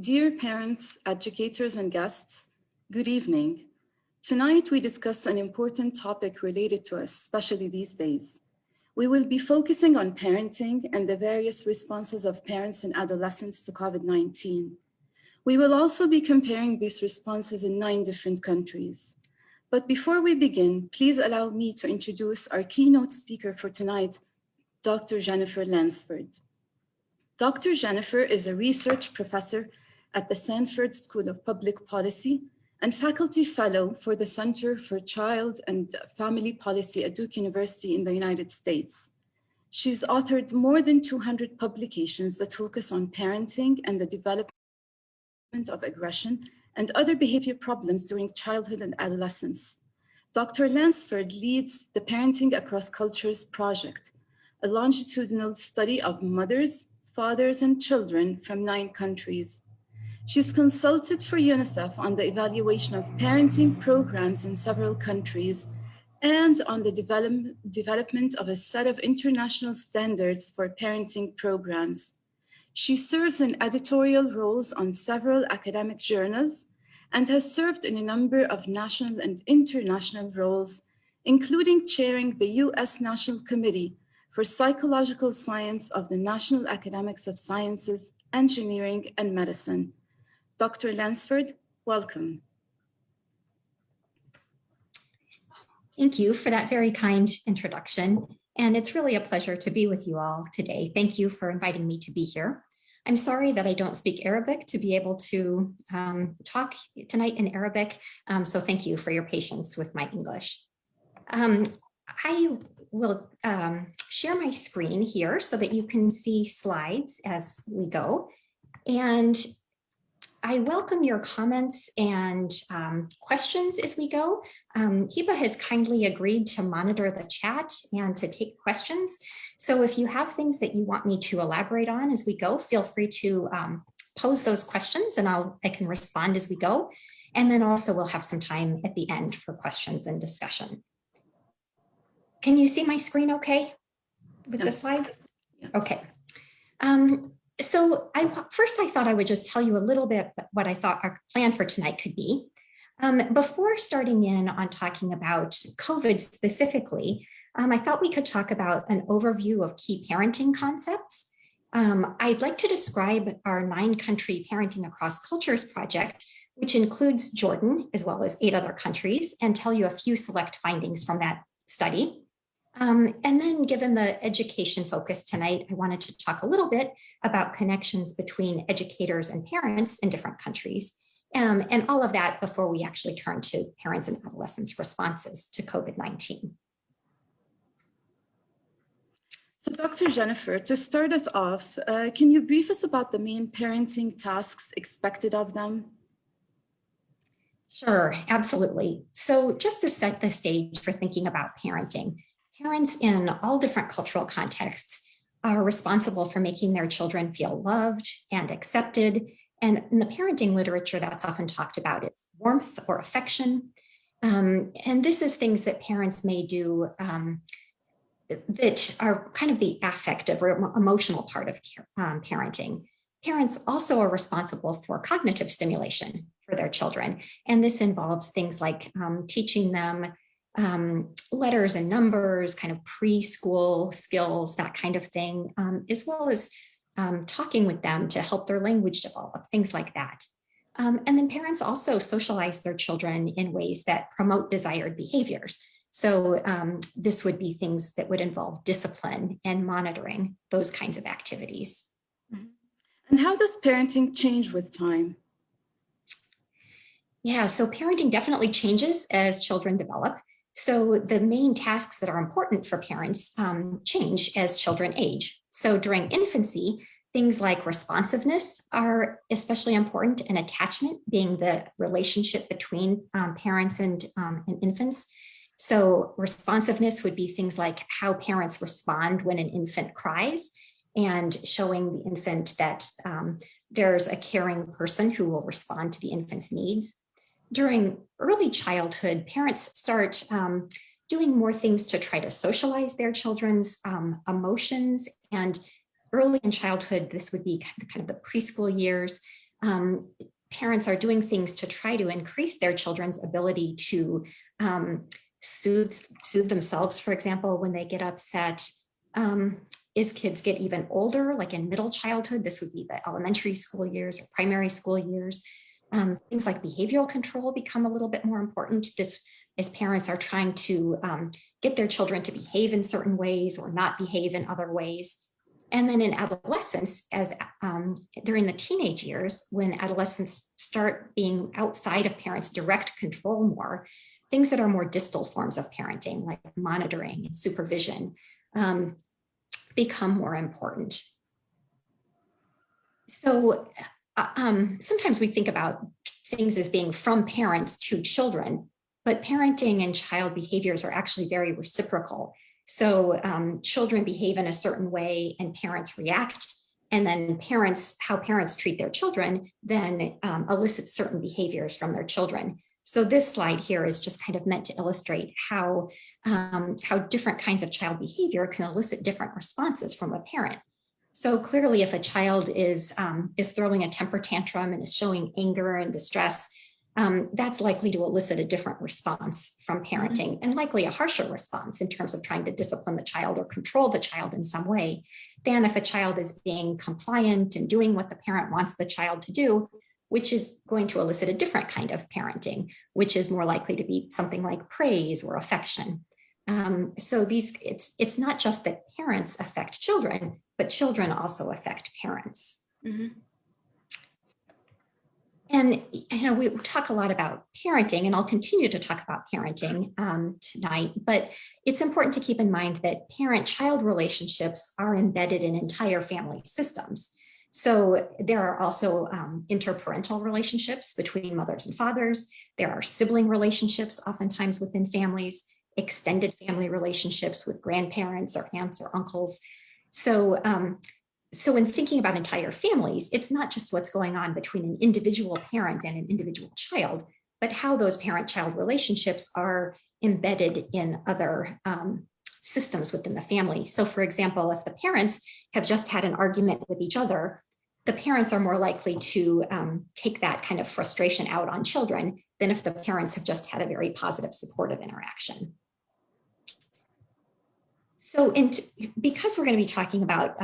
Dear parents, educators, and guests, good evening. Tonight, we discuss an important topic related to us, especially these days. We will be focusing on parenting and the various responses of parents and adolescents to COVID-19. We will also be comparing these responses in 9 different countries. But before we begin, please allow me to introduce our keynote speaker for tonight, Dr. Jennifer Lansford. Dr. Jennifer is a research professor at the Sanford School of Public Policy and faculty fellow for the Center for Child and Family Policy at Duke University in the United States. She's authored more than 200 publications that focus on parenting and the development of aggression and other behavior problems during childhood and adolescence. Dr. Lansford leads the Parenting Across Cultures project, a longitudinal study of mothers, fathers, and children from 9 countries. She's consulted for UNICEF on the evaluation of parenting programs in several countries and on the development of a set of international standards for parenting programs. She serves in editorial roles on several academic journals and has served in a number of national and international roles, including chairing the U.S. National Committee for Psychological Science of the National Academies of Sciences, Engineering, and Medicine. Dr. Lansford, welcome. Thank you for that very kind introduction. And it's really a pleasure to be with you all today. Thank you for inviting me to be here. I'm sorry that I don't speak Arabic to be able to talk tonight in Arabic. So thank you for your patience with my English. I will share my screen here so that you can see slides as we go. And I welcome your comments and questions as we go. Hiba has kindly agreed to monitor the chat and to take questions. So if you have things that you want me to elaborate on as we go, feel free to pose those questions and I can respond as we go. And then also we'll have some time at the end for questions and discussion. Can you see my screen okay with the slides? Okay. So first I thought I would just tell you a little bit what I thought our plan for tonight could be. Before starting in on talking about COVID specifically, I thought we could talk about an overview of key parenting concepts. I'd like to describe our 9-country Parenting Across Cultures project, which includes Jordan as well as 8 other countries, and tell you a few select findings from that study. And then given the education focus tonight, I wanted to talk a little bit about connections between educators and parents in different countries, and all of that before we actually turn to parents and adolescents' responses to COVID-19. So Dr. Jennifer, to start us off, can you brief us about the main parenting tasks expected of them? Sure, absolutely. So just to set the stage for thinking about parenting, parents in all different cultural contexts are responsible for making their children feel loved and accepted. And in the parenting literature, that's often talked about is warmth or affection. And this is things that parents may do that are kind of the affective or emotional part of parenting. Parents also are responsible for cognitive stimulation for their children. And this involves things like teaching them letters and numbers, kind of preschool skills, that kind of thing, as well as talking with them to help their language develop, things like that. And then parents also socialize their children in ways that promote desired behaviors. So this would be things that would involve discipline and monitoring those kinds of activities. And how does parenting change with time? Yeah, so parenting definitely changes as children develop. So the main tasks that are important for parents change as children age. So during infancy, things like responsiveness are especially important, and attachment being the relationship between parents and infants. So responsiveness would be things like how parents respond when an infant cries and showing the infant that there's a caring person who will respond to the infant's needs. During early childhood, parents start doing more things to try to socialize their children's emotions. And early in childhood, this would be kind of the preschool years. Parents are doing things to try to increase their children's ability to soothe themselves, for example, when they get upset. As kids get even older, like in middle childhood, this would be the elementary school years or primary school years, things like behavioral control become a little bit more important. This, as parents are trying to get their children to behave in certain ways or not behave in other ways. And then in adolescence, as during the teenage years, when adolescents start being outside of parents' direct control more, things that are more distal forms of parenting, like monitoring and supervision, become more important. So sometimes we think about things as being from parents to children, but parenting and child behaviors are actually very reciprocal. So children behave in a certain way and parents react, and then how parents treat their children then elicits certain behaviors from their children. So this slide here is just kind of meant to illustrate how different kinds of child behavior can elicit different responses from a parent. So clearly, if a child is throwing a temper tantrum and is showing anger and distress, that's likely to elicit a different response from parenting, and likely a harsher response in terms of trying to discipline the child or control the child in some way, than if a child is being compliant and doing what the parent wants the child to do, which is going to elicit a different kind of parenting, which is more likely to be something like praise or affection. So it's not just that parents affect children, but children also affect parents. Mm-hmm. And we talk a lot about parenting, and I'll continue to talk about parenting tonight, but it's important to keep in mind that parent-child relationships are embedded in entire family systems. So there are also interparental relationships between mothers and fathers. There are sibling relationships, oftentimes within families, extended family relationships with grandparents or aunts or uncles. So in thinking about entire families, it's not just what's going on between an individual parent and an individual child, but how those parent-child relationships are embedded in other systems within the family. So for example, if the parents have just had an argument with each other, the parents are more likely to take that kind of frustration out on children than if the parents have just had a very positive, supportive interaction. So because we're going to be talking about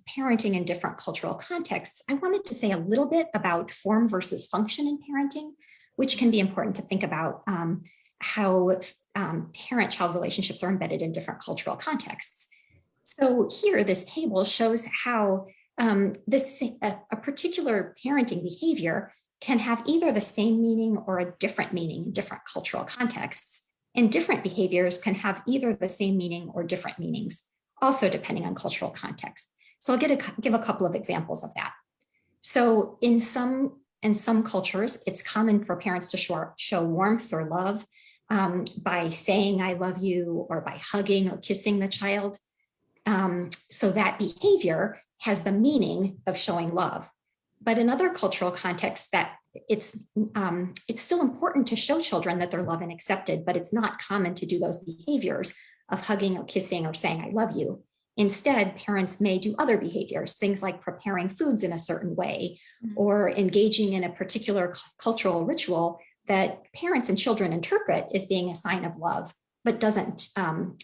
parenting in different cultural contexts, I wanted to say a little bit about form versus function in parenting, which can be important to think about how parent-child relationships are embedded in different cultural contexts. So here, this table shows how a particular parenting behavior can have either the same meaning or a different meaning in different cultural contexts. And different behaviors can have either the same meaning or different meanings, also depending on cultural context. So I'll give a couple of examples of that. So in some cultures, it's common for parents to show warmth or love by saying, "I love you," or by hugging or kissing the child. So that behavior has the meaning of showing love. But in other cultural contexts, that it's still important to show children that they're loved and accepted, but it's not common to do those behaviors of hugging or kissing or saying, "I love you." Instead, parents may do other behaviors, things like preparing foods in a certain way, or engaging in a particular cultural ritual that parents and children interpret as being a sign of love, but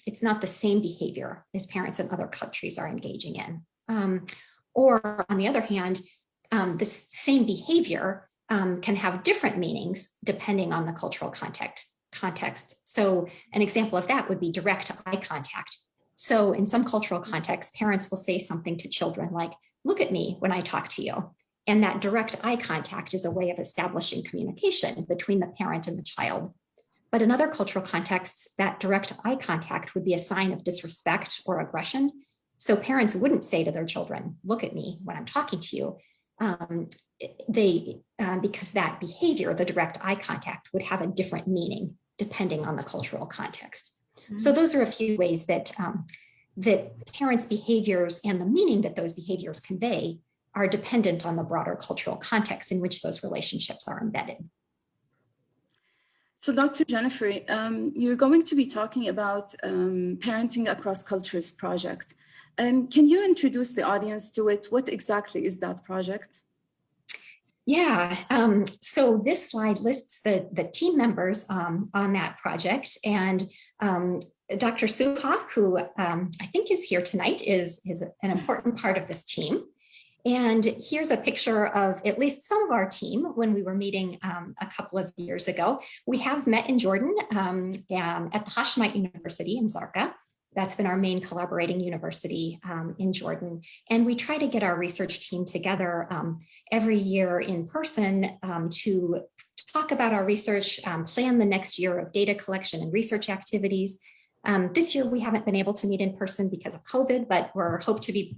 it's not the same behavior as parents in other countries are engaging in. Or on the other hand, this same behavior can have different meanings depending on the cultural context. So an example of that would be direct eye contact. So in some cultural contexts, parents will say something to children like, "Look at me when I talk to you." And that direct eye contact is a way of establishing communication between the parent and the child. But in other cultural contexts, that direct eye contact would be a sign of disrespect or aggression. So parents wouldn't say to their children, "Look at me when I'm talking to you." Because that behavior, the direct eye contact, would have a different meaning depending on the cultural context. Mm-hmm. So those are a few ways that parents' behaviors and the meaning that those behaviors convey are dependent on the broader cultural context in which those relationships are embedded. So Dr. Jennifer, you're going to be talking about Parenting Across Cultures project. Can you introduce the audience to it? What exactly is that project? Yeah, so this slide lists the team members on that project, and Dr. Suha, who I think is here tonight, is an important part of this team. And here's a picture of at least some of our team when we were meeting a couple of years ago. We have met in Jordan at the Hashemite University in Zarqa. That's been our main collaborating university in Jordan. And we try to get our research team together every year in person to talk about our research, plan the next year of data collection and research activities. This year, we haven't been able to meet in person because of COVID, but we're hope to be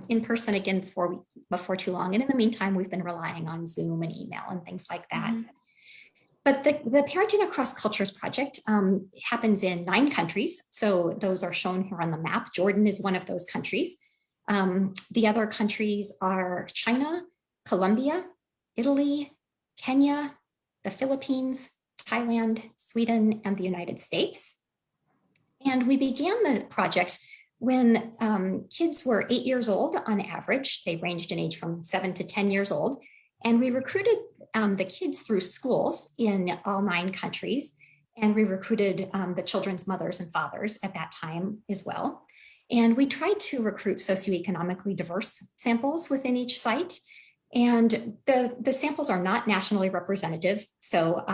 in person again before too long. And in the meantime, we've been relying on Zoom and email and things like that. Mm-hmm. But the Parenting Across Cultures project happens in 9 countries. So those are shown here on the map. Jordan is one of those countries. The other countries are China, Colombia, Italy, Kenya, the Philippines, Thailand, Sweden, and the United States. And we began the project when kids were 8 years old on average. They ranged in age from 7 to 10 years old. And we recruited the kids through schools in all 9 countries. And we recruited the children's mothers and fathers at that time as well. And we tried to recruit socioeconomically diverse samples within each site. And the samples are not nationally representative. So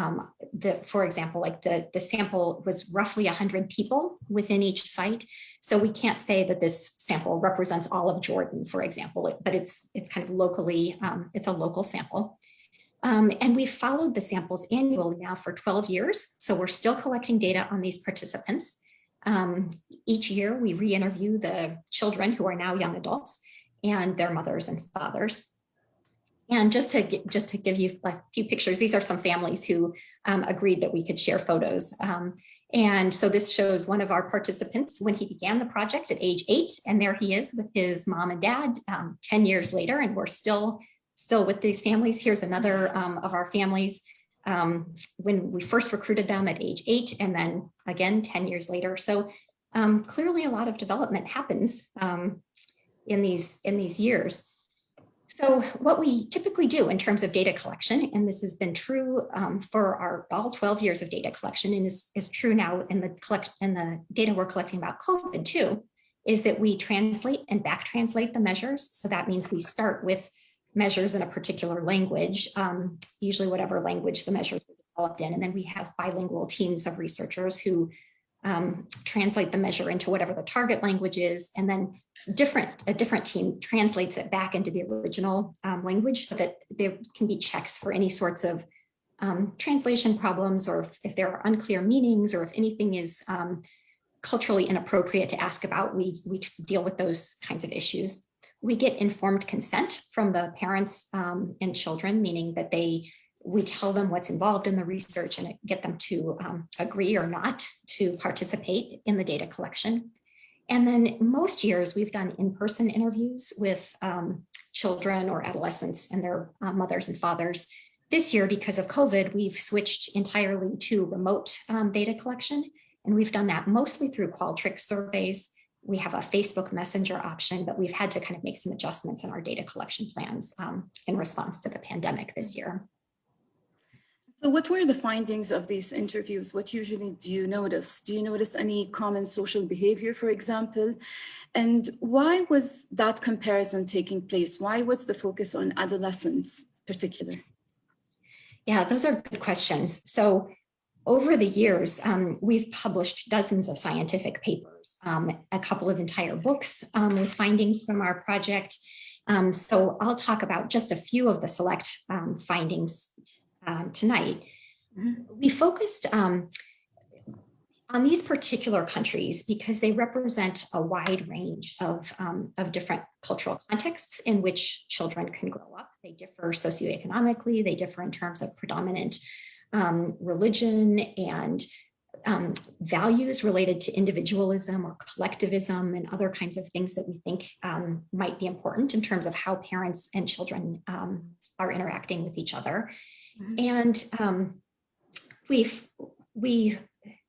for example, like the sample was roughly 100 people within each site. So we can't say that this sample represents all of Jordan, for example, but it's kind of locally, it's a local sample. And we've followed the samples annually now for 12 years. So we're still collecting data on these participants. Each year we re-interview the children who are now young adults and their mothers and fathers. And just to give you a few pictures, these are some families who agreed that we could share photos. And so this shows one of our participants when he began the project at age 8, and there he is with his mom and dad 10 years later, and we're still with these families. Here's another of our families when we first recruited them at age 8, and then again 10 years later. So clearly a lot of development happens in these years. So what we typically do in terms of data collection, and this has been true for all 12 years of data collection, and is true now in the data we're collecting about COVID too, is that we translate and back translate the measures. So that means we start with measures in a particular language, usually whatever language the measures were developed in, and then we have bilingual teams of researchers who translate the measure into whatever the target language is, and then a different team translates it back into the original language so that there can be checks for any sorts of translation problems, or if there are unclear meanings, or if anything is culturally inappropriate to ask about, we deal with those kinds of issues. We get informed consent from the parents and children, meaning that we tell them what's involved in the research and get them to agree or not to participate in the data collection. And then most years we've done in-person interviews with children or adolescents and their mothers and fathers. This year, because of COVID, we've switched entirely to remote data collection, and we've done that mostly through Qualtrics surveys. We have a Facebook Messenger option, but we've had to kind of make some adjustments in our data collection plans in response to the pandemic this year. So what were the findings of these interviews? What usually do you notice? Do you notice any common social behavior, for example? And why was that comparison taking place? Why was the focus on adolescents in particular? Yeah, those are good questions. So over the years, we've published dozens of scientific papers, a couple of entire books with findings from our project. So I'll talk about just a few of the select findings tonight. Mm-hmm. We focused on these particular countries because they represent a wide range of different cultural contexts in which children can grow up. They differ socioeconomically, they differ in terms of predominant religion and values related to individualism or collectivism and other kinds of things that we think might be important in terms of how parents and children are interacting with each other. Mm-hmm. And we,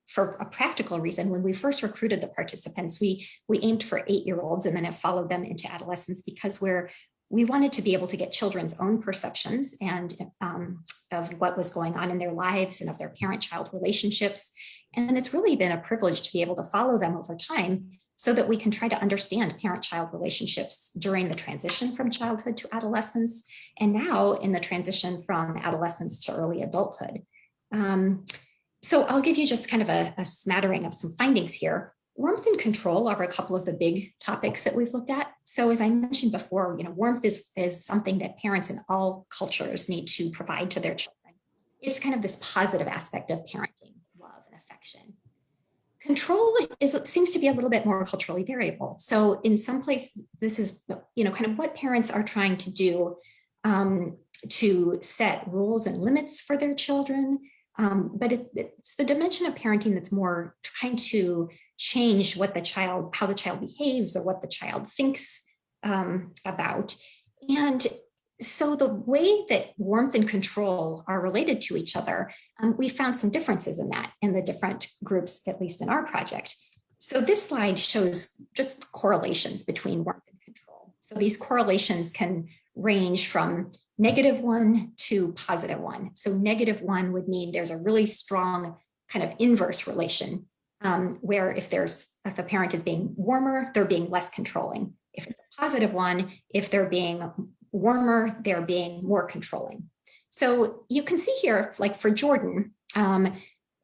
for a practical reason, when we first recruited the participants, we aimed for 8-year-olds and then have followed them into adolescence because we're We wanted to be able to get children's own perceptions and of what was going on in their lives and of their parent-child relationships. And it's really been a privilege to be able to follow them over time so that we can try to understand parent-child relationships during the transition from childhood to adolescence, and now in the transition from adolescence to early adulthood. So I'll give you just kind of a smattering of some findings here. Warmth and control are a couple of the big topics that we've looked at. So as I mentioned before, warmth is something that parents in all cultures need to provide to their children. It's kind of this positive aspect of parenting, love and affection. Control seems to be a little bit more culturally variable. So in some places, this is kind of what parents are trying to do to set rules and limits for their children. But it's the dimension of parenting that's more trying to change how the child behaves or what the child thinks about. And so the way that warmth and control are related to each other, we found some differences in that in the different groups, at least in our project. So this slide shows just correlations between warmth and control. So these correlations can range from -1 to +1. So -1 would mean there's a really strong kind of inverse relation where if a parent is being warmer, they're being less controlling. If it's a +1, if they're being warmer, they're being more controlling. So you can see here, like for Jordan,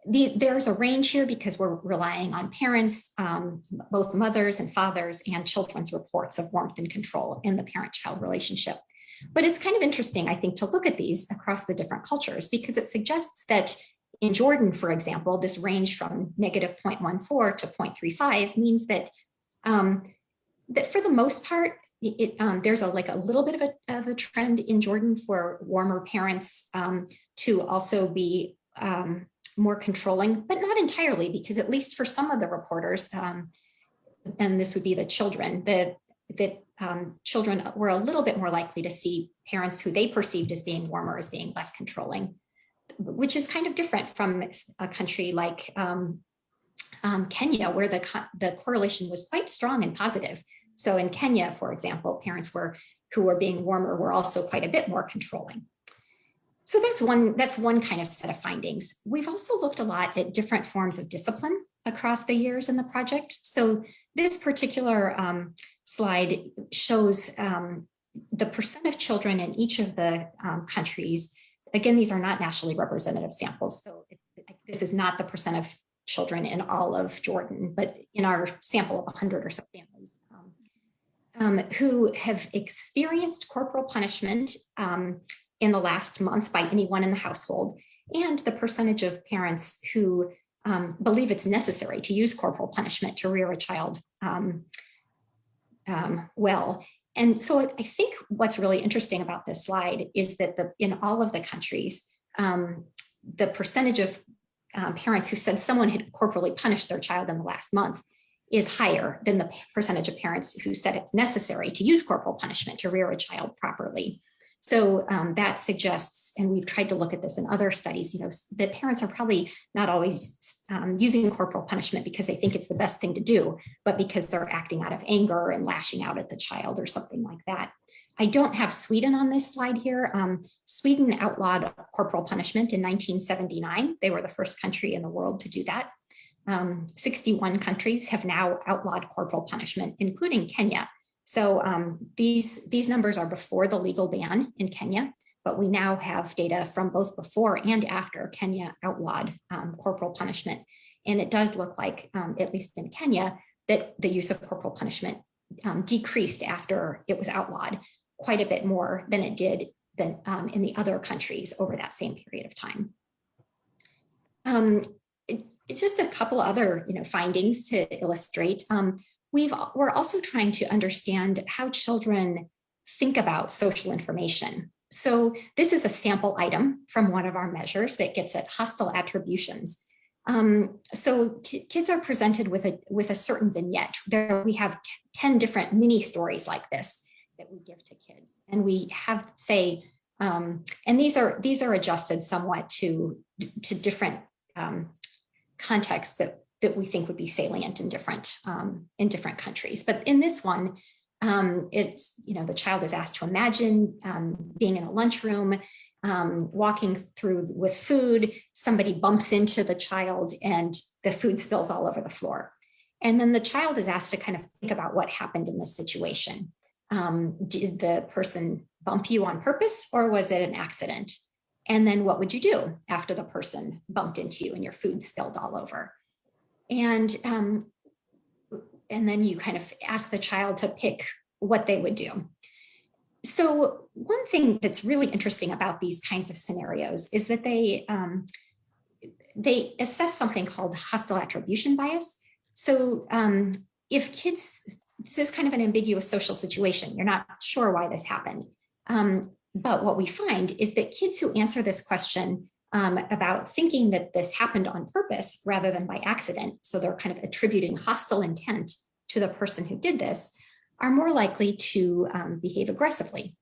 there's a range here because we're relying on parents, both mothers and fathers and children's reports of warmth and control in the parent-child relationship. But it's kind of interesting, I think, to look at these across the different cultures because it suggests that in Jordan, for example, this range from -0.14 to 0.35 means that that for the most part, there's a little bit of a trend in Jordan for warmer parents to also be more controlling, but not entirely, because at least for some of the reporters, and this would be the children, children were a little bit more likely to see parents who they perceived as being warmer as being less controlling, which is kind of different from a country like Kenya, where the correlation was quite strong and positive. So in Kenya, for example, parents who were being warmer were also quite a bit more controlling. So that's one kind of set of findings. We've also looked a lot at different forms of discipline across the years in the project. So this particular slide shows the percent of children in each of the countries. Again, these are not nationally representative samples. So this is not the percent of children in all of Jordan, but in our sample of 100 or so families who have experienced corporal punishment in the last month by anyone in the household, and the percentage of parents who believe it's necessary to use corporal punishment to rear a child well. And so I think what's really interesting about this slide is that in all of the countries, the percentage of parents who said someone had corporally punished their child in the last month is higher than the percentage of parents who said it's necessary to use corporal punishment to rear a child properly. So that suggests, and we've tried to look at this in other studies, that parents are probably not always using corporal punishment because they think it's the best thing to do, but because they're acting out of anger and lashing out at the child or something like that. I don't have Sweden on this slide here. Sweden outlawed corporal punishment in 1979. They were the first country in the world to do that. 61 countries have now outlawed corporal punishment, including Kenya. So these numbers are before the legal ban in Kenya, but we now have data from both before and after Kenya outlawed corporal punishment. And it does look like, at least in Kenya, that the use of corporal punishment decreased after it was outlawed quite a bit more than it did in the other countries over that same period of time. It's just a couple other findings to illustrate. We're also trying to understand how children think about social information. So this is a sample item from one of our measures that gets at hostile attributions. So kids are presented with a certain vignette. There we have 10 different mini stories like this that we give to kids, and we have and these are adjusted somewhat to different contexts that we think would be salient in different countries. But in this one, The child is asked to imagine being in a lunchroom, walking through with food, somebody bumps into the child and the food spills all over the floor. And then the child is asked to kind of think about what happened in this situation. Did the person bump you on purpose, or was it an accident? And then what would you do after the person bumped into you and your food spilled all over? And then you kind of ask the child to pick what they would do. So one thing that's really interesting about these kinds of scenarios is that they assess something called hostile attribution bias. So if kids, this is kind of an ambiguous social situation, you're not sure why this happened. But what we find is that kids who answer this question about thinking that this happened on purpose rather than by accident, so they're kind of attributing hostile intent to the person who did this, are more likely to behave aggressively.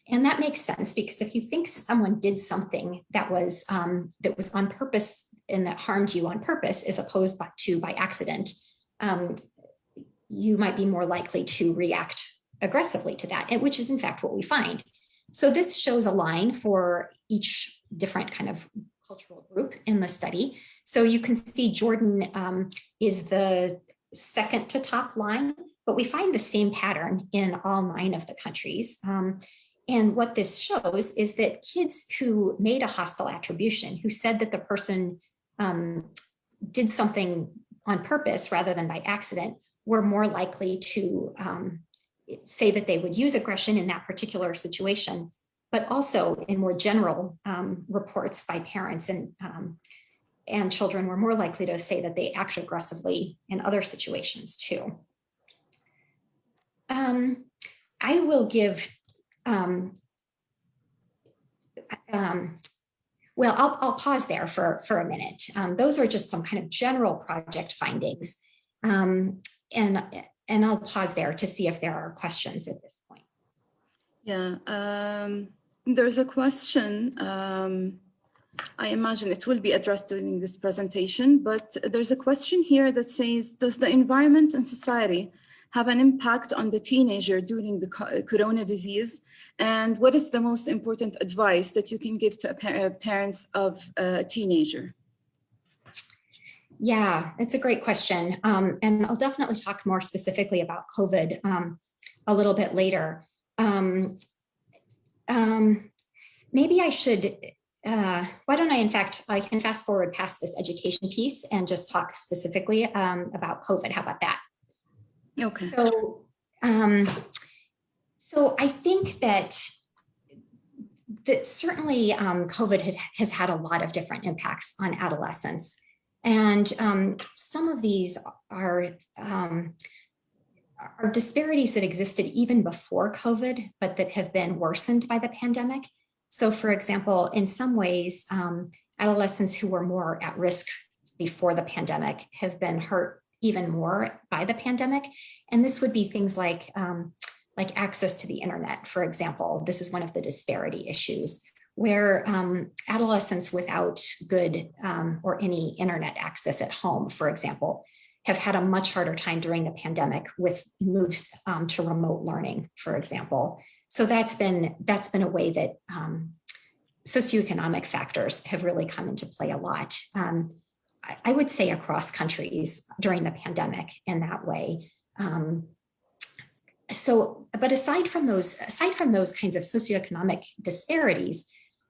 And that makes sense, because if you think someone did something that was on purpose and that harmed you on purpose as opposed to by accident, you might be more likely to react aggressively to that, which is in fact what we find. So this shows a line for each different kind of cultural group in the study. So you can see Jordan is the second to top line, but we find the same pattern in all 9 of the countries. And what this shows is that kids who made a hostile attribution, who said that the person did something on purpose rather than by accident, were more likely to say that they would use aggression in that particular situation, but also in more general reports by parents and children were more likely to say that they act aggressively in other situations too. I will give, I'll pause there for a minute. Those are just some kind of general project findings. And I'll pause there to see if there are questions at this point. Yeah, there's a question. I imagine it will be addressed during this presentation, but there's a question here that says, does the environment and society have an impact on the teenager during the corona disease? And what is the most important advice that you can give to parents of a teenager? Yeah, it's a great question. And I'll definitely talk more specifically about COVID a little bit later. Maybe I should, why don't I can fast forward past this education piece and just talk specifically about COVID. How about that? Okay. So I think that certainly COVID has had a lot of different impacts on adolescents. And some of these are disparities that existed even before COVID, but that have been worsened by the pandemic. So for example, in some ways, adolescents who were more at risk before the pandemic have been hurt even more by the pandemic. And this would be things like access to the internet, for example. This is one of the disparity issues, where adolescents without good or any internet access at home, for example, have had a much harder time during the pandemic with moves to remote learning, for example. So that's been a way that socioeconomic factors have really come into play a lot. I would say across countries during the pandemic in that way. But aside from those kinds of socioeconomic disparities,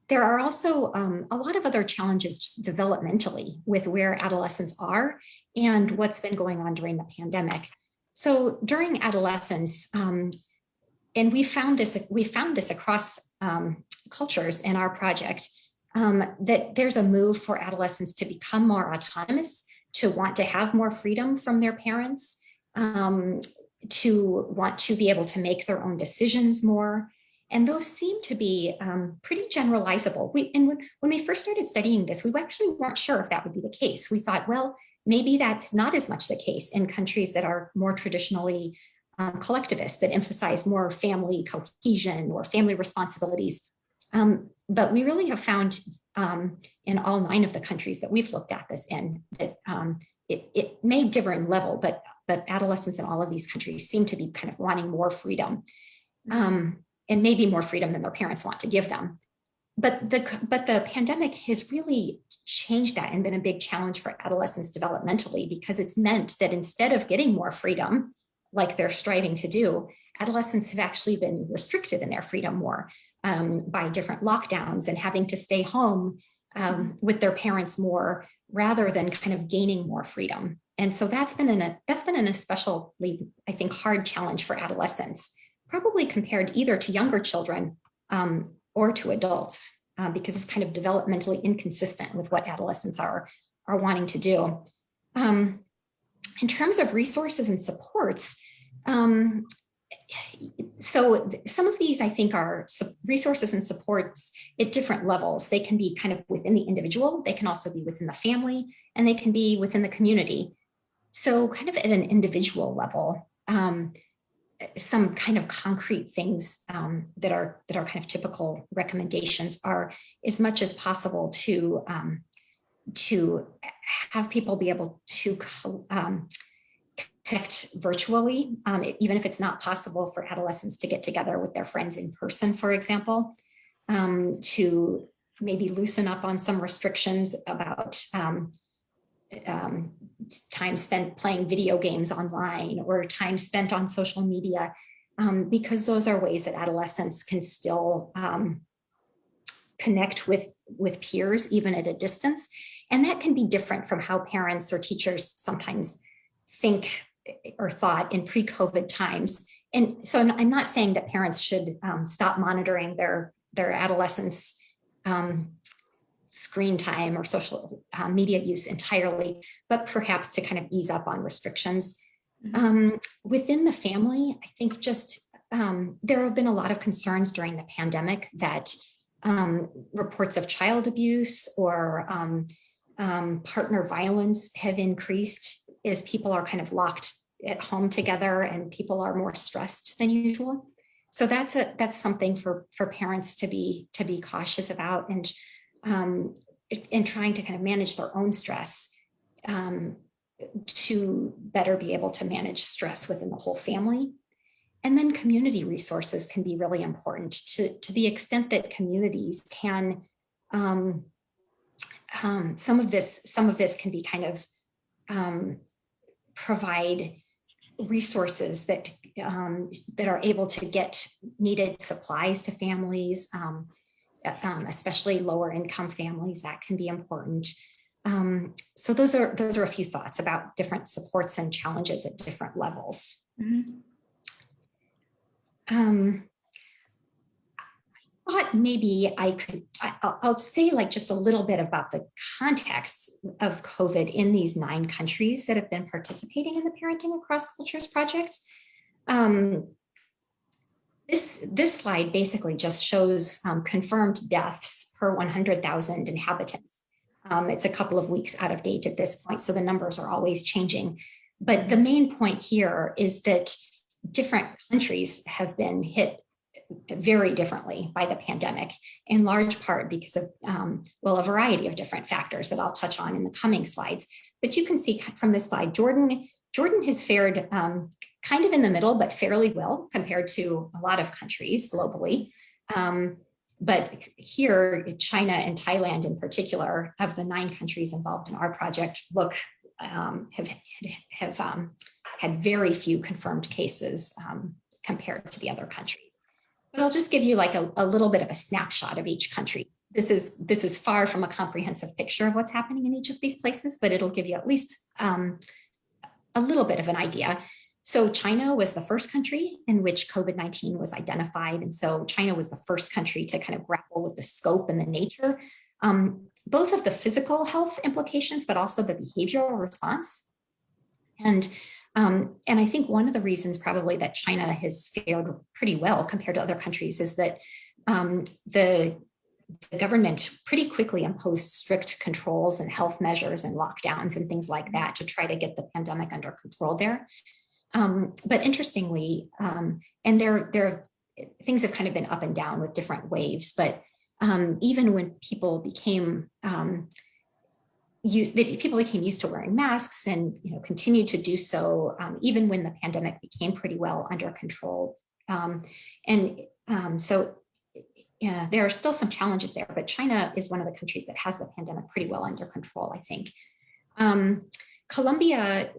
there are also a lot of other challenges just developmentally with where adolescents are and what's been going on during the pandemic. So during adolescence, and we found this across cultures in our project, that there's a move for adolescents to become more autonomous, to want to have more freedom from their parents, to want to be able to make their own decisions more. And those seem to be pretty generalizable. When we first started studying this, we actually weren't sure if that would be the case. We thought, well, maybe that's not as much the case in countries that are more traditionally collectivist, that emphasize more family cohesion or family responsibilities. But we really have found in all 9 of the countries that we've looked at this in, that it may differ in level, but but adolescents in all of these countries seem to be kind of wanting more freedom, and maybe more freedom than their parents want to give them. But the pandemic has really changed that and been a big challenge for adolescents developmentally, because it's meant that instead of getting more freedom, like they're striving to do, adolescents have actually been restricted in their freedom more by different lockdowns and having to stay home with their parents more, rather than kind of gaining more freedom. And so that's been an especially, I think, hard challenge for adolescents, probably compared either to younger children or to adults, because it's kind of developmentally inconsistent with what adolescents are wanting to do. In terms of resources and supports, so some of these, I think, are resources and supports at different levels. They can be kind of within the individual, they can also be within the family, and they can be within the community. So kind of at an individual level, some kind of concrete things that are kind of typical recommendations are, as much as possible, to have people be able to connect virtually, even if it's not possible for adolescents to get together with their friends in person, for example, to maybe loosen up on some restrictions about time spent playing video games online or time spent on social media, because those are ways that adolescents can still connect with peers, even at a distance. And that can be different from how parents or teachers sometimes think or thought in pre-COVID times. And so I'm not saying that parents should stop monitoring their adolescents' screen time or social media use entirely, but perhaps to kind of ease up on restrictions. Within the family, I think just there have been a lot of concerns during the pandemic that reports of child abuse or partner violence have increased as people are kind of locked at home together and people are more stressed than usual. So that's something for parents to be cautious about, and in trying to kind of manage their own stress, to better be able to manage stress within the whole family. And then community resources can be really important to the extent that communities can, some of this can be kind of provide resources that are able to get needed supplies to families, especially lower income families. That can be important. So those are a few thoughts about different supports and challenges at different levels. I thought maybe I'll say like just a little bit about the context of COVID in these 9 countries that have been participating in the Parenting Across Cultures project. This slide basically just shows confirmed deaths per 100,000 inhabitants. It's a couple of weeks out of date at this point, so the numbers are always changing. But the main point here is that different countries have been hit very differently by the pandemic, in large part because of, a variety of different factors that I'll touch on in the coming slides. But you can see from this slide, Jordan has fared kind of in the middle, but fairly well compared to a lot of countries globally. But here, China and Thailand in particular, of the 9 countries involved in our project, have had very few confirmed cases compared to the other countries. But I'll just give you like a little bit of a snapshot of each country. This is far from a comprehensive picture of what's happening in each of these places, but it'll give you at least a little bit of an idea. So China was the first country in which COVID-19 was identified. And so China was the first country to kind of grapple with the scope and the nature, both of the physical health implications, but also the behavioral response. And I think one of the reasons probably that China has fared pretty well compared to other countries is that the government pretty quickly imposed strict controls and health measures and lockdowns and things like that to try to get the pandemic under control there. But interestingly, and there things have kind of been up and down with different waves, but even when people became people became used to wearing masks and continued to do so even when the pandemic became pretty well under control. So there are still some challenges there, but China is one of the countries that has the pandemic pretty well under control, I think. Colombia,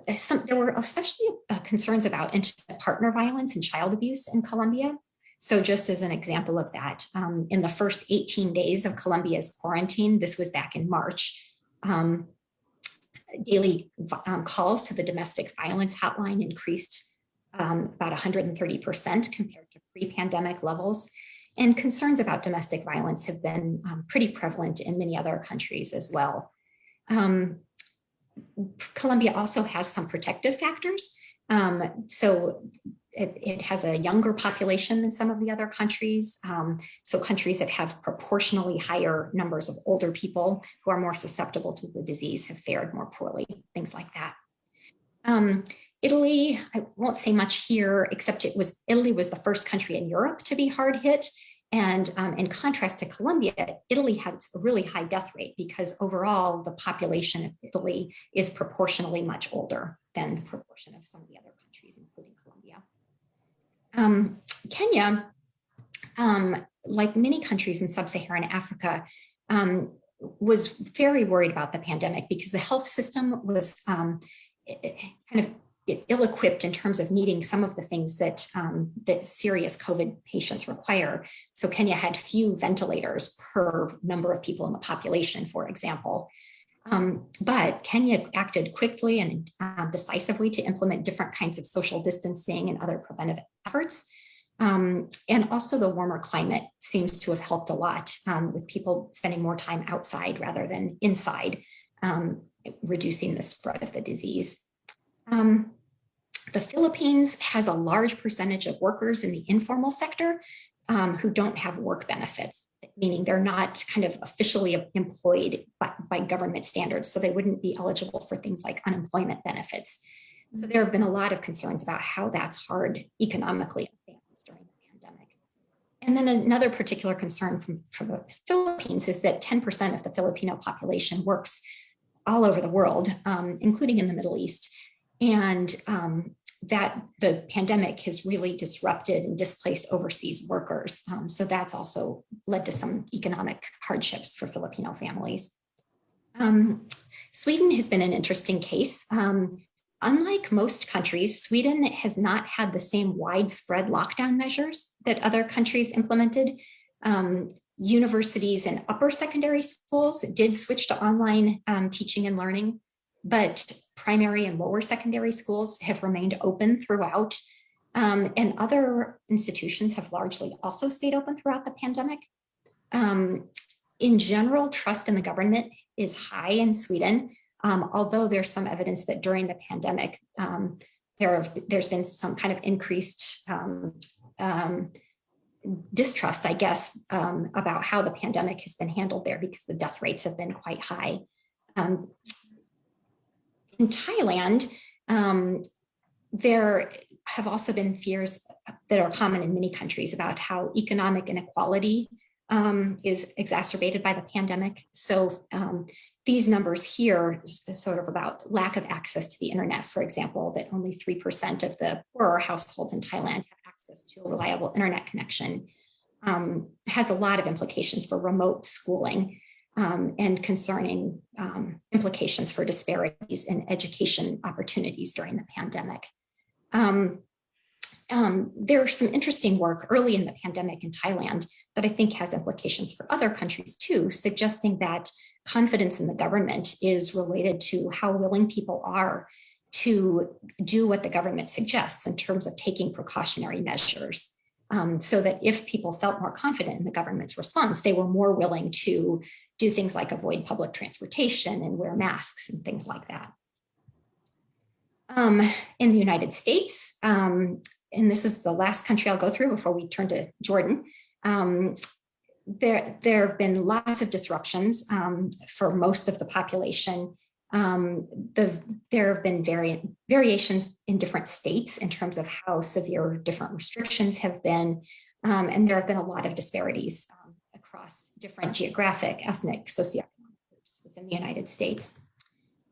there were especially concerns about intimate partner violence and child abuse in Colombia. So just as an example of that, in the first 18 days of Colombia's quarantine, this was back in March, daily calls to the domestic violence hotline increased about 130% compared to pre-pandemic levels. And concerns about domestic violence have been pretty prevalent in many other countries as well. Colombia also has some protective factors. So it has a younger population than some of the other countries. So countries that have proportionally higher numbers of older people who are more susceptible to the disease have fared more poorly, things like that. Italy, I won't say much here, except Italy was the first country in Europe to be hard hit. And in contrast to Colombia, Italy had a really high death rate because overall the population of Italy is proportionally much older than the proportion of some of the other countries, including Colombia. Kenya, like many countries in sub-Saharan Africa, was very worried about the pandemic because the health system was kind of ill-equipped in terms of needing some of the things that serious COVID patients require. So Kenya had few ventilators per number of people in the population, for example. But Kenya acted quickly and decisively to implement different kinds of social distancing and other preventive efforts. And also the warmer climate seems to have helped a lot with people spending more time outside rather than inside, reducing the spread of the disease. The Philippines has a large percentage of workers in the informal sector who don't have work benefits, meaning they're not kind of officially employed by government standards, so they wouldn't be eligible for things like unemployment benefits. So there have been a lot of concerns about how that's hard economically on families during the pandemic. And then another particular concern from the Philippines is that 10% of the Filipino population works all over the world, including in the Middle East. And that the pandemic has really disrupted and displaced overseas workers. So that's also led to some economic hardships for Filipino families. Sweden has been an interesting case. Unlike most countries, Sweden has not had the same widespread lockdown measures that other countries implemented. Universities and upper secondary schools did switch to online teaching and learning, but primary and lower secondary schools have remained open throughout. And other institutions have largely also stayed open throughout the pandemic. In general, trust in the government is high in Sweden, although there's some evidence that during the pandemic, there's been some kind of increased distrust, I guess, about how the pandemic has been handled there because the death rates have been quite high. In Thailand, there have also been fears that are common in many countries about how economic inequality is exacerbated by the pandemic. So these numbers here is sort of about lack of access to the internet, for example, that only 3% of the poorer households in Thailand have access to a reliable internet connection, has a lot of implications for remote schooling. And concerning implications for disparities in education opportunities during the pandemic. There's some interesting work early in the pandemic in Thailand that I think has implications for other countries too, suggesting that confidence in the government is related to how willing people are to do what the government suggests in terms of taking precautionary measures. So that if people felt more confident in the government's response, they were more willing to do things like avoid public transportation and wear masks and things like that. In the United States, and this is the last country I'll go through before we turn to Jordan, there have been lots of disruptions for most of the population. There have been variations in different states in terms of how severe different restrictions have been, and there have been a lot of disparities across different geographic, ethnic, socioeconomic groups within the United States.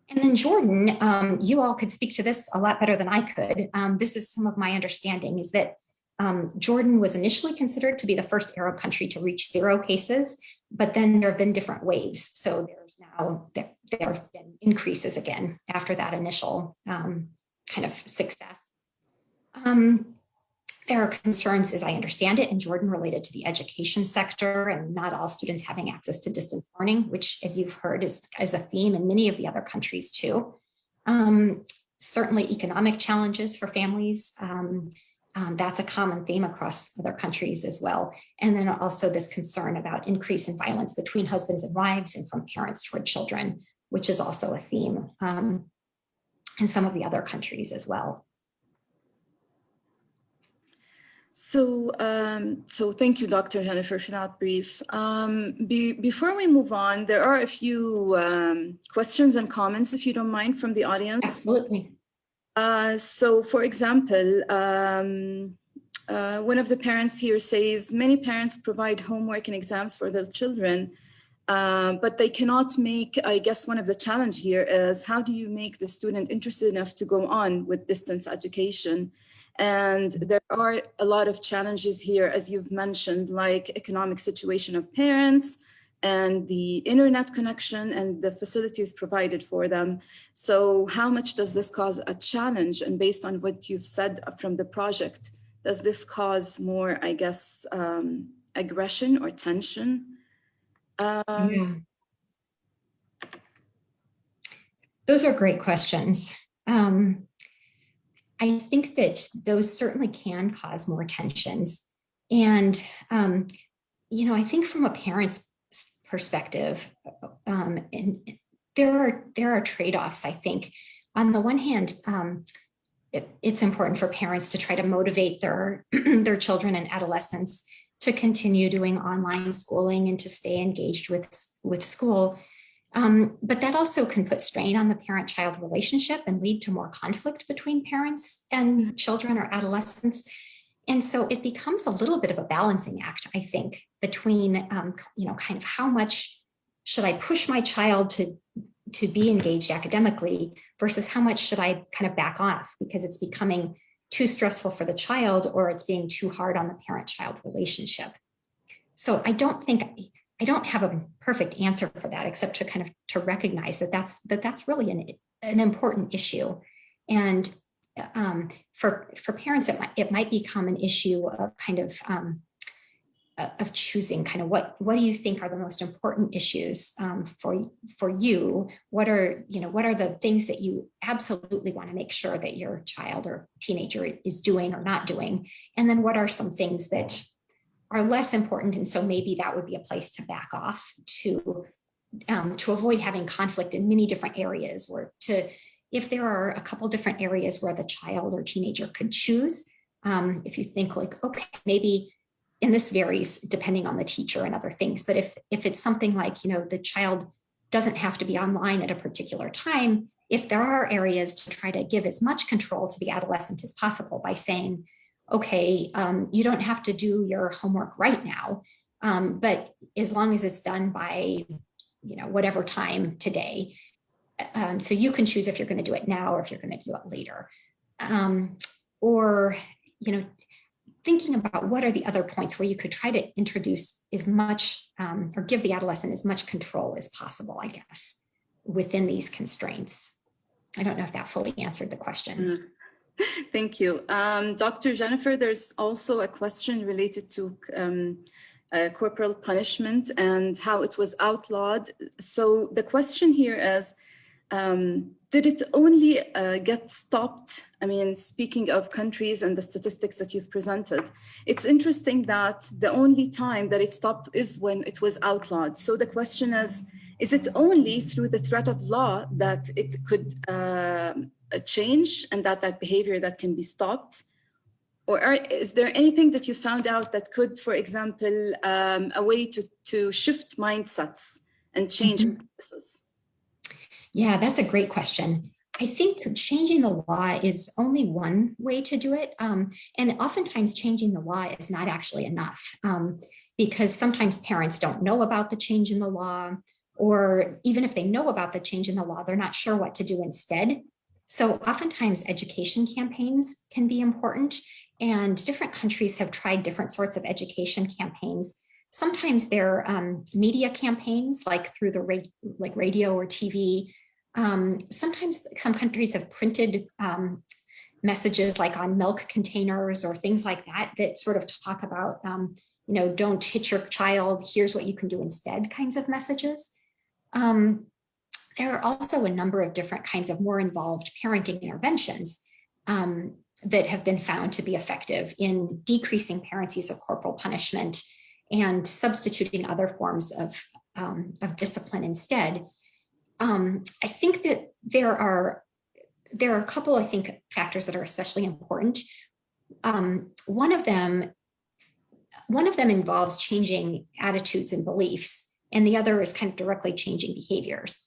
And then Jordan, you all could speak to this a lot better than I could. This is some of my understanding is that Jordan was initially considered to be the first Arab country to reach 0 cases, but then there have been different waves. So there have been increases again after that initial kind of success. There are concerns, as I understand it, in Jordan related to the education sector and not all students having access to distance learning, which, as you've heard, is a theme in many of the other countries too. Certainly economic challenges for families. That's a common theme across other countries as well. And then also this concern about increase in violence between husbands and wives and from parents toward children, which is also a theme in some of the other countries as well. So thank you, Dr. Jennifer, for that brief. Before we move on, there are a few questions and comments, if you don't mind, from the audience. Absolutely. So, for example, one of the parents here says, many parents provide homework and exams for their children, but they cannot make, I guess one of the challenge here is, how do you make the student interested enough to go on with distance education? And there are a lot of challenges here, as you've mentioned, like economic situation of parents and the internet connection and the facilities provided for them. So how much does this cause a challenge? And based on what you've said from the project, does this cause more, I guess, aggression or tension? Yeah. Those are great questions. I think that those certainly can cause more tensions. And, I think from a parent's perspective, and there are trade-offs, I think. On the one hand, it's important for parents to try to motivate their children and adolescents to continue doing online schooling and to stay engaged with school. But that also can put strain on the parent-child relationship and lead to more conflict between parents and children or adolescents. And so it becomes a little bit of a balancing act, I think, between, kind of how much should I push my child to be engaged academically versus how much should I kind of back off because it's becoming too stressful for the child or it's being too hard on the parent-child relationship. So I don't have a perfect answer for that, except to kind of to recognize that that's really an important issue. And for parents, it might become an issue of kind of choosing kind of what do you think are the most important issues for you? What are the things that you absolutely want to make sure that your child or teenager is doing or not doing? And then what are some things that are less important, and so maybe that would be a place to back off to avoid having conflict in many different areas, or if there are a couple different areas where the child or teenager could choose, if you think like, okay, maybe, and this varies depending on the teacher and other things, but if it's something like, the child doesn't have to be online at a particular time, if there are areas to try to give as much control to the adolescent as possible by saying, okay, you don't have to do your homework right now, but as long as it's done by, whatever time today, so you can choose if you're going to do it now or if you're going to do it later. Or, thinking about what are the other points where you could try to introduce as much or give the adolescent as much control as possible, I guess, within these constraints. I don't know if that fully answered the question. Thank you. Dr. Jennifer, there's also a question related to corporal punishment and how it was outlawed. So the question here is, did it only get stopped? I mean, speaking of countries and the statistics that you've presented, it's interesting that the only time that it stopped is when it was outlawed. So the question is it only through the threat of law that it could change and that behavior that can be stopped? Or is there anything that you found out that could, for example, a way to shift mindsets and change practices? Yeah, that's a great question. I think changing the law is only one way to do it. And oftentimes changing the law is not actually enough because sometimes parents don't know about the change in the law, or even if they know about the change in the law, they're not sure what to do instead. So oftentimes education campaigns can be important, and different countries have tried different sorts of education campaigns. Sometimes they're media campaigns, like through the radio or TV. Sometimes some countries have printed messages like on milk containers or things like that, that sort of talk about, don't hit your child, here's what you can do instead kinds of messages. There are also a number of different kinds of more involved parenting interventions that have been found to be effective in decreasing parents' use of corporal punishment and substituting other forms of discipline instead. I think that there are a couple, I think, factors that are especially important. One of them involves changing attitudes and beliefs, and the other is kind of directly changing behaviors.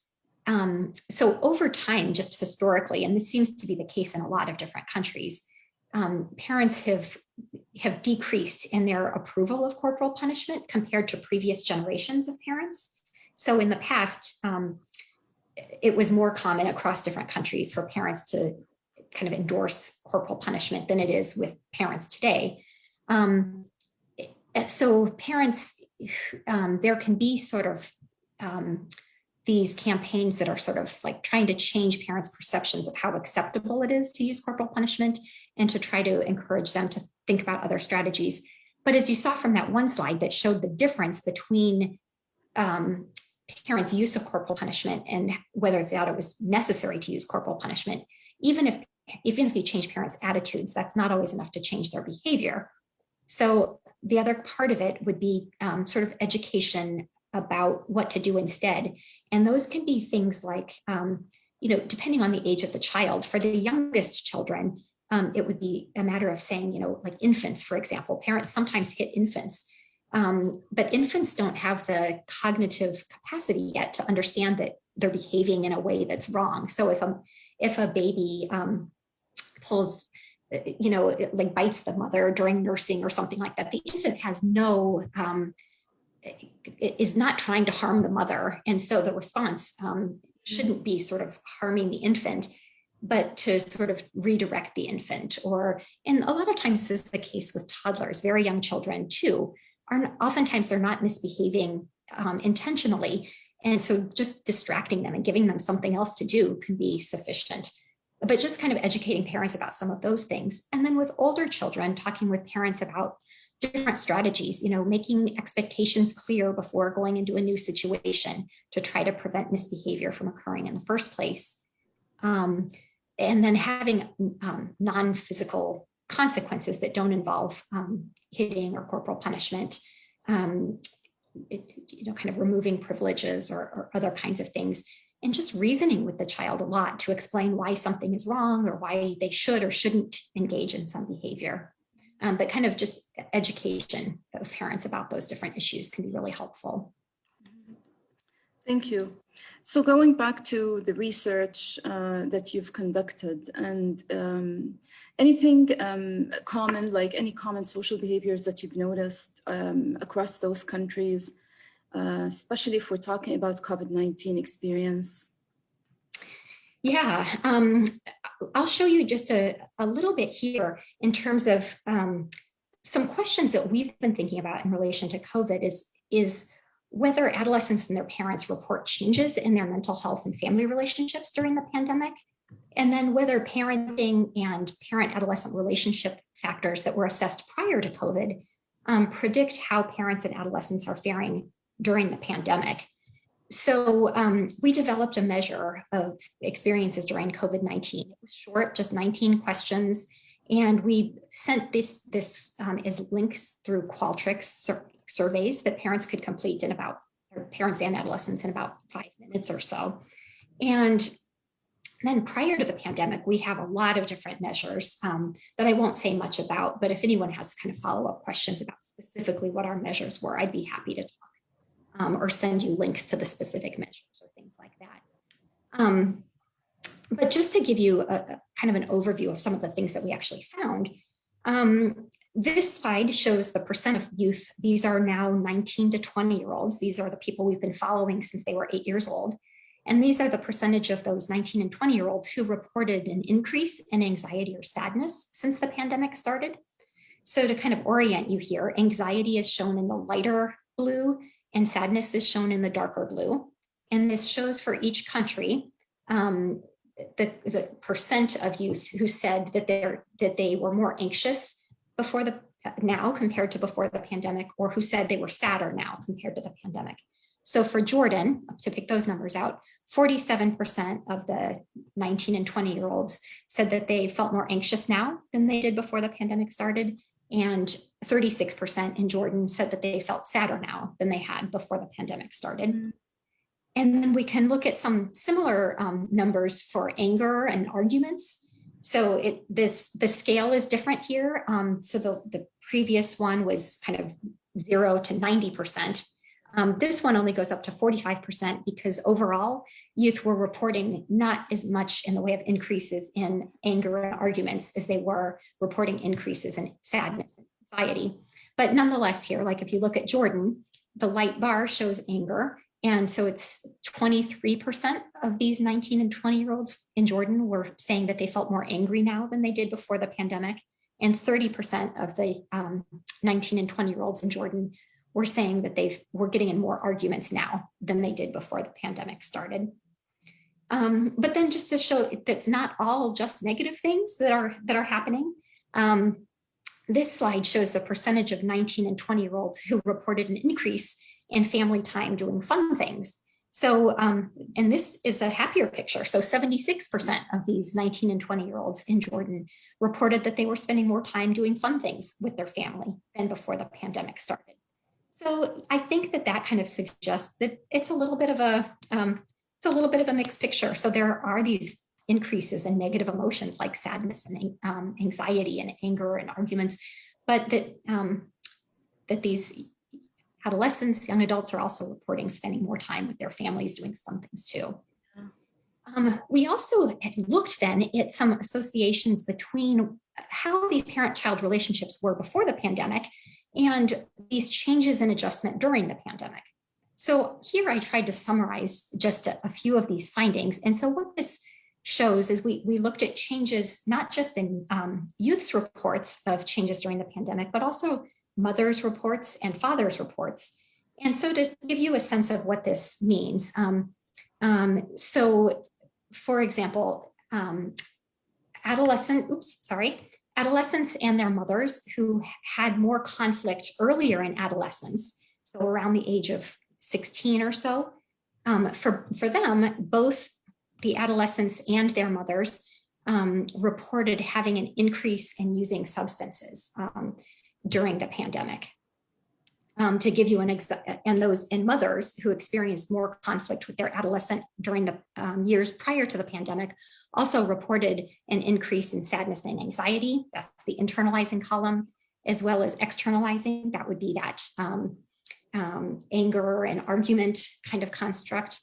So over time, just historically, and this seems to be the case in a lot of different countries, parents have decreased in their approval of corporal punishment compared to previous generations of parents. So in the past, it was more common across different countries for parents to kind of endorse corporal punishment than it is with parents today. So parents, there can be sort of these campaigns that are sort of like trying to change parents' perceptions of how acceptable it is to use corporal punishment and to try to encourage them to think about other strategies. But as you saw from that one slide that showed the difference between parents' use of corporal punishment and whether they thought it was necessary to use corporal punishment, even if you change parents' attitudes, that's not always enough to change their behavior. So the other part of it would be sort of education about what to do instead. And those can be things like, depending on the age of the child. For the youngest children, it would be a matter of saying, like infants, for example, parents sometimes hit infants, but infants don't have the cognitive capacity yet to understand that they're behaving in a way that's wrong. So if a baby pulls, like bites the mother during nursing or something like that, the infant has is not trying to harm the mother. And so the response shouldn't be sort of harming the infant, but to sort of redirect the infant. And a lot of times this is the case with toddlers, very young children too, oftentimes they're not misbehaving intentionally. And so just distracting them and giving them something else to do can be sufficient. But just kind of educating parents about some of those things. And then with older children, talking with parents about different strategies, making expectations clear before going into a new situation to try to prevent misbehavior from occurring in the first place. And then having non-physical consequences that don't involve hitting or corporal punishment, kind of removing privileges or other kinds of things, and just reasoning with the child a lot to explain why something is wrong or why they should or shouldn't engage in some behavior. But kind of just education of parents about those different issues can be really helpful. Thank you. So going back to the research that you've conducted, and anything common, like any common social behaviors that you've noticed across those countries, especially if we're talking about COVID-19 experience? Yeah, I'll show you just a little bit here in terms of some questions that we've been thinking about in relation to COVID is whether adolescents and their parents report changes in their mental health and family relationships during the pandemic, and then whether parenting and parent-adolescent relationship factors that were assessed prior to COVID predict how parents and adolescents are faring during the pandemic. So we developed a measure of experiences during COVID-19. It was short, just 19 questions. And we sent this as links through Qualtrics surveys that parents could complete parents and adolescents in about 5 minutes or so. And then prior to the pandemic, we have a lot of different measures that I won't say much about, but if anyone has kind of follow-up questions about specifically what our measures were, I'd be happy to talk. Or send you links to the specific measures or things like that. But just to give you a kind of an overview of some of the things that we actually found, This slide shows the percent of youth. These are now 19 to 20-year-olds. These are the people we've been following since they were 8 years old. And these are the percentage of those 19 and 20-year-olds who reported an increase in anxiety or sadness since the pandemic started. So to kind of orient you here, anxiety is shown in the lighter blue and sadness is shown in the darker blue. And this shows for each country the percent of youth who said that they were more anxious before now compared to before the pandemic, or who said they were sadder now compared to the pandemic. So for Jordan, to pick those numbers out, 47% of the 19 and 20-year-olds said that they felt more anxious now than they did before the pandemic started. And 36% in Jordan said that they felt sadder now than they had before the pandemic started. Mm-hmm. And then we can look at some similar numbers for anger and arguments. So the scale is different here. So the previous one was kind of 0 to 90%. This one only goes up to 45% because overall youth were reporting not as much in the way of increases in anger and arguments as they were reporting increases in sadness and anxiety. But nonetheless here, like if you look at Jordan, the light bar shows anger. And so it's 23% of these 19 and 20-year-olds in Jordan were saying that they felt more angry now than they did before the pandemic. And 30% of the 19 and 20-year-olds in Jordan were saying that they were getting in more arguments now than they did before the pandemic started. But then just to show that it's not all just negative things that are happening, this slide shows the percentage of 19 and 20-year-olds who reported an increase in family time doing fun things. So, and this is a happier picture. So 76% of these 19 and 20-year-olds in Jordan reported that they were spending more time doing fun things with their family than before the pandemic started. So I think that kind of suggests that it's a little bit of a mixed picture. So there are these increases in negative emotions like sadness and anxiety and anger and arguments, but that these adolescents, young adults are also reporting spending more time with their families doing fun things too. We also looked then at some associations between how these parent-child relationships were before the pandemic and these changes in adjustment during the pandemic. So here I tried to summarize just a few of these findings. And so what this shows is we looked at changes, not just in youth's reports of changes during the pandemic, but also mothers' reports and fathers' reports. And so to give you a sense of what this means, so for example, adolescents and their mothers who had more conflict earlier in adolescence, so around the age of 16 or so, for them, both the adolescents and their mothers reported having an increase in using substances during the pandemic. To give you and mothers who experienced more conflict with their adolescent during the years prior to the pandemic also reported an increase in sadness and anxiety. That's the internalizing column, as well as externalizing. That would be that anger and argument kind of construct.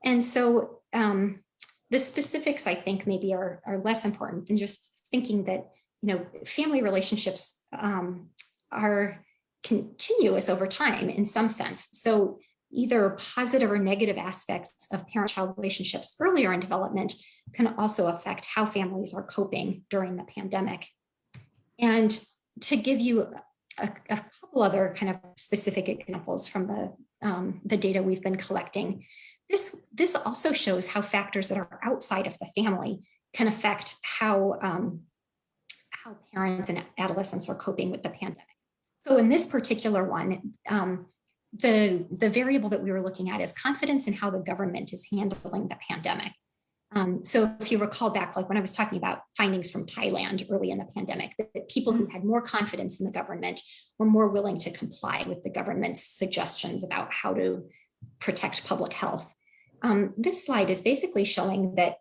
And so the specifics, I think, maybe are less important than just thinking that, family relationships are continuous over time in some sense. So either positive or negative aspects of parent-child relationships earlier in development can also affect how families are coping during the pandemic. And to give you a couple other kind of specific examples from the data we've been collecting, this also shows how factors that are outside of the family can affect how parents and adolescents are coping with the pandemic. So in this particular one, the variable that we were looking at is confidence in how the government is handling the pandemic. So if you recall back, like when I was talking about findings from Thailand early in the pandemic, that people who had more confidence in the government were more willing to comply with the government's suggestions about how to protect public health. This slide is basically showing that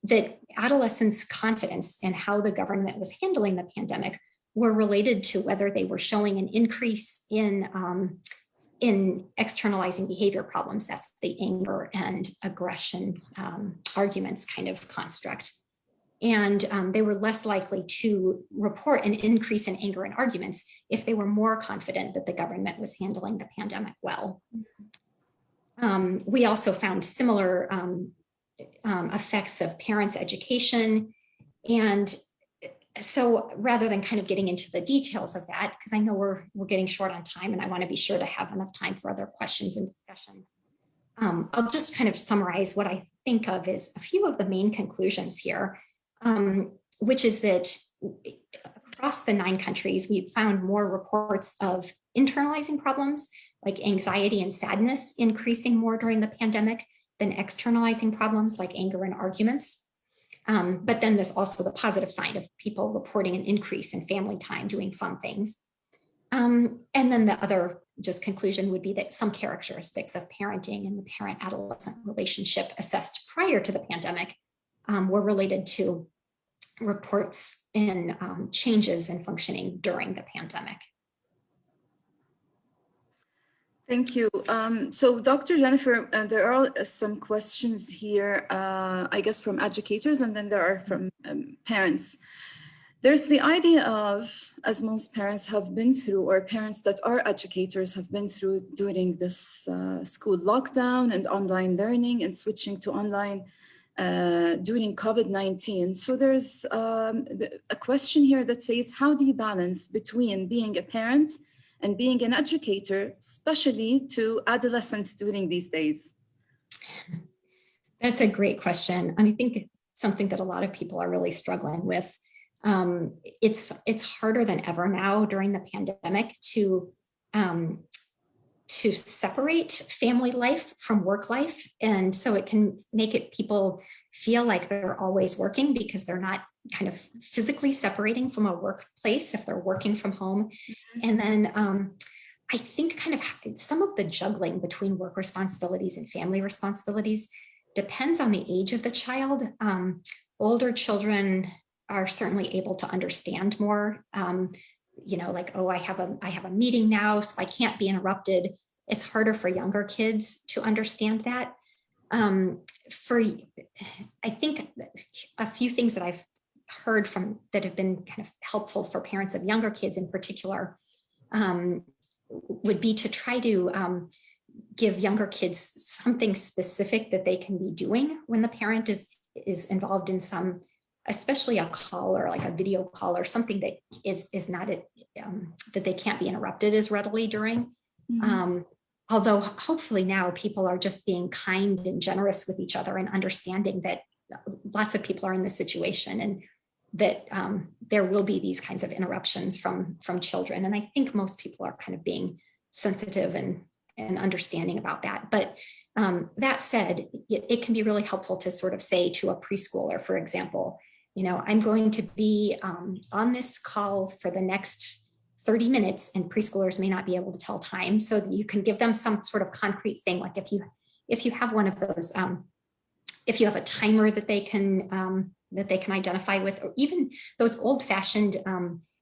that adolescents' confidence in how the government was handling the pandemic were related to whether they were showing an increase in externalizing behavior problems. That's the anger and aggression arguments kind of construct. And they were less likely to report an increase in anger and arguments if they were more confident that the government was handling the pandemic well. We also found similar effects of parents' education. And so rather than kind of getting into the details of that, because I know we're getting short on time and I want to be sure to have enough time for other questions and discussion. I'll just kind of summarize what I think of as a few of the main conclusions here, which is that across the 9 countries, we found more reports of internalizing problems like anxiety and sadness increasing more during the pandemic than externalizing problems like anger and arguments. But then there's also the positive side of people reporting an increase in family time doing fun things. And then the other just conclusion would be that some characteristics of parenting and the parent-adolescent relationship assessed prior to the pandemic were related to reports in changes in functioning during the pandemic. Thank you. So Dr. Jennifer, there are some questions here, I guess from educators, and then there are from parents. There's the idea of, as most parents have been through, or parents that are educators have been through during this school lockdown and online learning and switching to online during COVID-19. So there's a question here that says, how do you balance between being a parent and being an educator, especially to adolescents during these days? That's a great question. And I think something that a lot of people are really struggling with. It's harder than ever now during the pandemic to separate family life from work life. And so it can make people feel like they're always working because they're not kind of physically separating from a workplace if they're working from home. And then I think kind of some of the juggling between work responsibilities and family responsibilities depends on the age of the child. Older children are certainly able to understand more, like, oh, I have a meeting now, so I can't be interrupted. It's harder for younger kids to understand that. I think a few things that I've heard from that have been kind of helpful for parents of younger kids in particular would be to try to give younger kids something specific that they can be doing when the parent is involved in some, especially a call or like a video call or something that is not that they can't be interrupted as readily during. Although hopefully now people are just being kind and generous with each other and understanding that lots of people are in this situation and that there will be these kinds of interruptions from children. And I think most people are kind of being sensitive and understanding about that. But that said, it can be really helpful to sort of say to a preschooler, for example, I'm going to be on this call for the next 30 minutes, and preschoolers may not be able to tell time. So that you can give them some sort of concrete thing. Like if you have one of those, if you have a timer that they can identify with, or even those old fashioned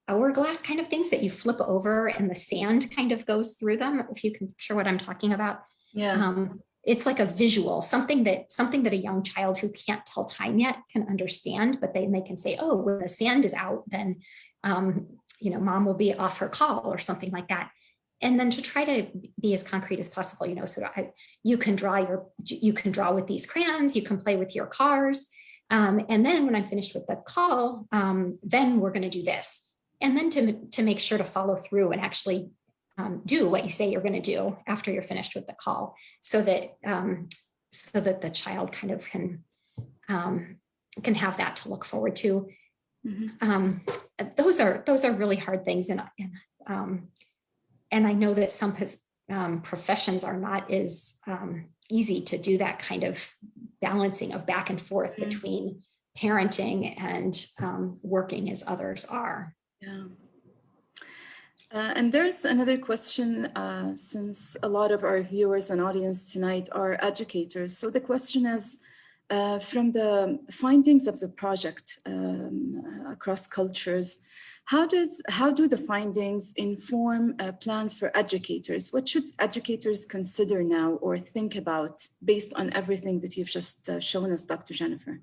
hourglass kind of things that you flip over and the sand kind of goes through them. If you can picture what I'm talking about. Yeah. It's like a visual, something that a young child who can't tell time yet can understand, but they can say, oh, when the sand is out, then mom will be off her call or something like that. And then to try to be as concrete as possible, you can draw with these crayons, you can play with your cars. And then when I'm finished with the call, then we're going to do this. And then to make sure to follow through and actually do what you say you're going to do after you're finished with the call, so that the child kind of can have that to look forward to. Mm-hmm. Those are really hard things, and I know that some professions are not as easy to do that kind of balancing of back and forth between parenting and working as others are. Yeah. And there's another question, since a lot of our viewers and audience tonight are educators. So the question is, from the findings of the project across cultures, how do the findings inform plans for educators? What should educators consider now or think about based on everything that you've just shown us, Dr. Jennifer?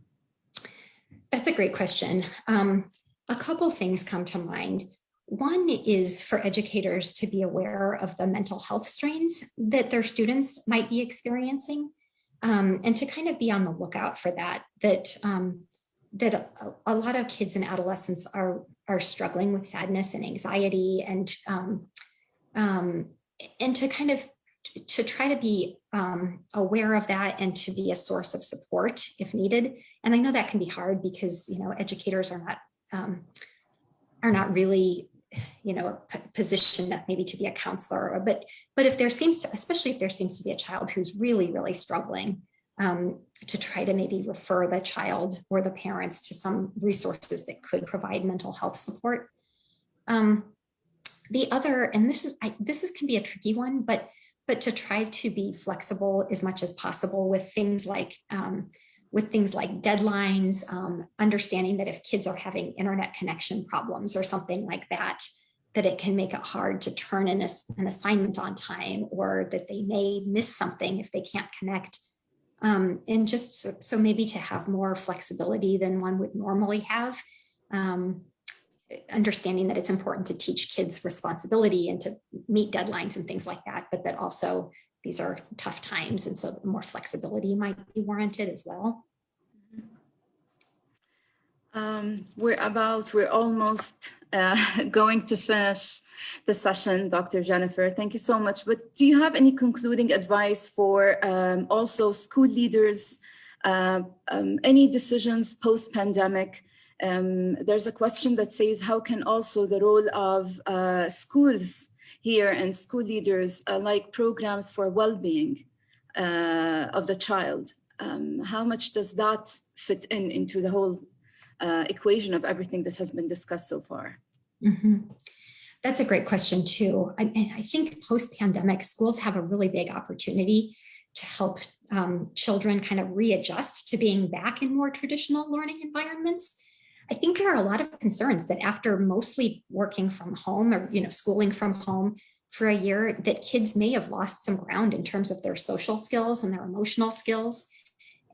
That's a great question. A couple things come to mind. One is for educators to be aware of the mental health strains that their students might be experiencing, and to kind of be on the lookout for that, that a lot of kids and adolescents are struggling with sadness and anxiety, and to kind of to try to be aware of that and to be a source of support if needed. And I know that can be hard because, you know, educators are not really, you know, positioned maybe to be a counselor, but if there seems to, especially if there seems to be a child who's really, really struggling, to try to maybe refer the child or the parents to some resources that could provide mental health support. The other, and this can be a tricky one, but to try to be flexible as much as possible with things like deadlines, understanding that if kids are having internet connection problems or something like that, that it can make it hard to turn in an assignment on time, or that they may miss something if they can't connect. And just so maybe to have more flexibility than one would normally have, understanding that it's important to teach kids responsibility and to meet deadlines and things like that, but that also these are tough times, and so more flexibility might be warranted as well. We're almost going to finish the session, Dr. Jennifer. Thank you so much. But do you have any concluding advice for also school leaders, any decisions post-pandemic? There's a question that says, how can also the role of schools here and school leaders like programs for well-being of the child? How much does that fit into the whole equation of everything that has been discussed so far? Mm-hmm. That's a great question too. I think post-pandemic, schools have a really big opportunity to help children kind of readjust to being back in more traditional learning environments. I think there are a lot of concerns that after mostly working from home, or, you know, schooling from home for a year, that kids may have lost some ground in terms of their social skills and their emotional skills,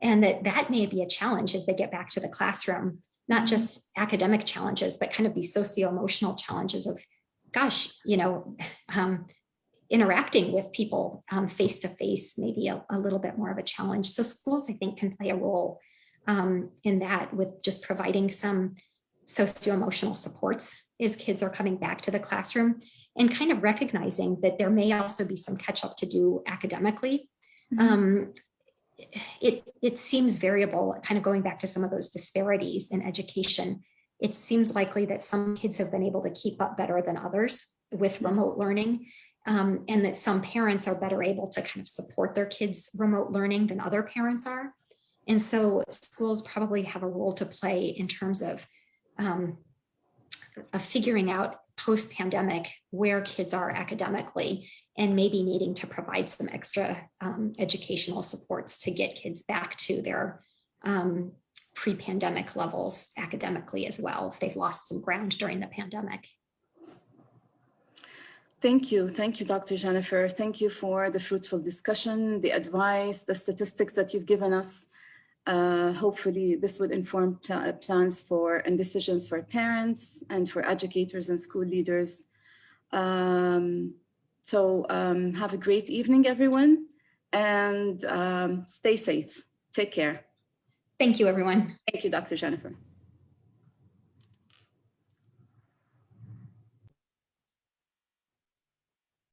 and that may be a challenge as they get back to the classroom, not just academic challenges, but kind of these socio-emotional challenges of, gosh, you know, interacting with people face to face, maybe a little bit more of a challenge. So schools, I think, can play a role in that, with just providing some socio-emotional supports as kids are coming back to the classroom, and kind of recognizing that there may also be some catch up to do academically. It seems variable, kind of going back to some of those disparities in education. It seems likely that some kids have been able to keep up better than others with remote learning, and that some parents are better able to kind of support their kids' remote learning than other parents are. And so schools probably have a role to play in terms of figuring out post-pandemic where kids are academically, and maybe needing to provide some extra educational supports to get kids back to their pre-pandemic levels academically as well, if they've lost some ground during the pandemic. Thank you, Dr. Jennifer. Thank you for the fruitful discussion, the advice, the statistics that you've given us. Hopefully this would inform plans for and decisions for parents and for educators and school leaders. So have a great evening, everyone, and stay safe. Take care. Thank you, everyone. Thank you, Dr. Jennifer.